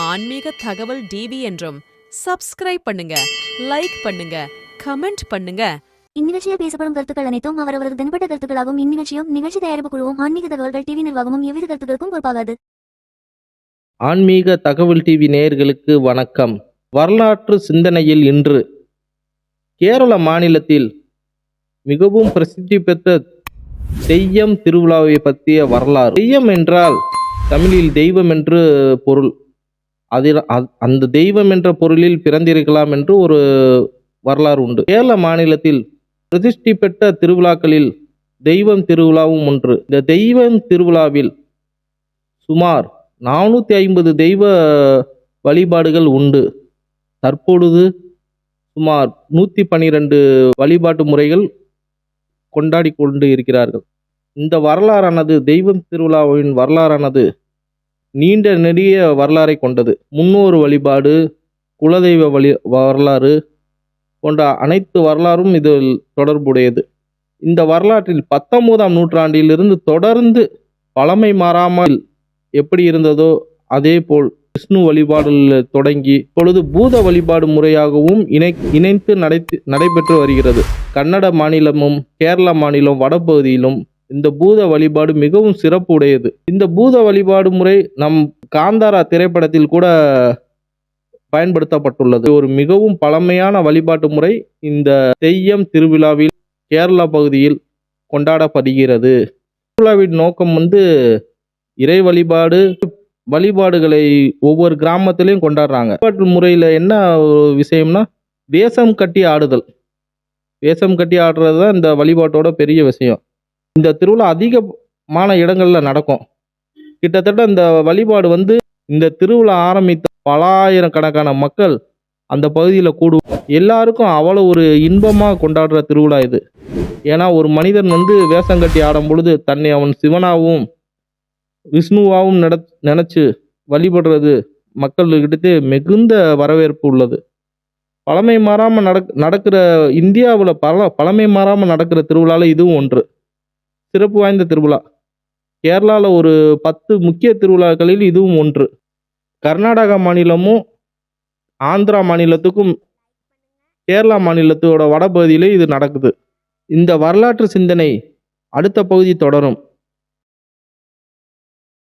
ஆன்மீக தகவல் டிவி என்றும் சப்ஸ்கிரைப் பண்ணுங்க, லைக் பண்ணுங்க, கமெண்ட் பண்ணுங்க. இந்நிகழ்ச்சியில் பேசப்படும் கருத்துக்கள் அனைத்தும் அவரவரது தனிப்பட்ட கருத்துக்களாகவும் இந்நிகழ்ச்சியும் நிகழ்ச்சி தயாரிப்பு குழுவும் ஆன்மீக தகவல்கள் டிவி நிர்வாகமும் எவ்வித கருத்துக்களுக்கும் பொறுப்பாகாது. ஆன்மீக தகவல் டிவி நேயர்களுக்கு வணக்கம். வரலாற்று சிந்தனையில் இன்று கேரள மாநிலத்தில் மிகவும் பிரசித்தி பெற்ற தெய்யம் திருவிழாவை பற்றிய வரலாறு. தெய்யம் என்றால் தமிழில் தெய்வம் என்று பொருள். அந்த தெய்வம் என்ற பொருளில் பிறந்திருக்கலாம் என்று ஒரு வரலாறு உண்டு. கேரள மாநிலத்தில் பிரதிஷ்டி பெற்ற திருவிழாக்களில் தெய்வம் திருவிழாவும் ஒன்று. இந்த தெய்வம் திருவிழாவில் சுமார் 450 தெய்வ வழிபாடுகள் உண்டு. தற்பொழுது சுமார் 112 வழிபாட்டு முறைகள் கொண்டாடி கொண்டு இருக்கிறார்கள். இந்த வரலாறானது, தெய்வம் திருவிழாவின் வரலாறானது நீண்ட நெடிய வரலாறை கொண்டது. முன்னோர் வழிபாடு, குலதெய்வ வரலாறு போன்ற அனைத்து வரலாறும் இதில் தொடர்புடையது. இந்த வரலாற்றில் 19ஆம் நூற்றாண்டிலிருந்து தொடர்ந்து பழமை மாறாமல் எப்படி இருந்ததோ அதே போல் விஷ்ணு வழிபாடுல தொடங்கி இப்பொழுது பூத வழிபாடு முறையாகவும் இணைத்து நடைபெற்று வருகிறது. கன்னட மாநிலமும் கேரள மாநிலம் வடபகுதியிலும் இந்த பூத வழிபாடு மிகவும் சிறப்பு உடையது. இந்த பூத வழிபாடு முறை நம் காந்தாரா திரைப்படத்தில் கூட பயன்படுத்தப்பட்டுள்ளது. ஒரு மிகவும் பழமையான வழிபாட்டு முறை இந்த தெய்யம் திருவிழாவில் கேரளா பகுதியில் கொண்டாடப்படுகிறது. திருவிழாவின் நோக்கம் இறை வழிபாடுகளை ஒவ்வொரு கிராமத்திலையும் கொண்டாடுறாங்க. வழிபாட்டு முறையில் என்ன விஷயம்னா, வேஷம் கட்டி ஆடுதல். வேஷம் கட்டி ஆடுறது தான் இந்த வழிபாட்டோட பெரிய விஷயம். இந்த திருவிழா அதிகமான இடங்கள்ல நடக்கும். கிட்டத்தட்ட இந்த வழிபாடு இந்த திருவிழா ஆரம்பித்த பல ஆயிரக்கணக்கான மக்கள் அந்த பகுதியில் கூடுவோம். எல்லாருக்கும் அவ்வளோ ஒரு இன்பமாக கொண்டாடுற திருவிழா இது. ஏன்னா ஒரு மனிதன் வேஷம் கட்டி ஆடும் பொழுது தன்னை அவன் சிவனாகவும் விஷ்ணுவாகவும் நினச்சி வழிபடுறது மக்கள்கிட்ட மிகுந்த வரவேற்பு உள்ளது. பழமை மாறாமல் நடக்கிற இந்தியாவில் பழமை மாறாமல் நடக்கிற திருவிழாவில் இதுவும் ஒன்று. சிறப்பு வாய்ந்த திருவிழா. கேரளாவில் ஒரு 10 முக்கிய திருவிழாக்களில் இதுவும் ஒன்று. கர்நாடகா மாநிலமும் ஆந்திரா மாநிலத்துக்கும் கேரளா மாநிலத்தோட வடபகுதியிலே இது நடக்குது. இந்த வரலாற்று சிந்தனை அடுத்த பகுதி தொடரும்.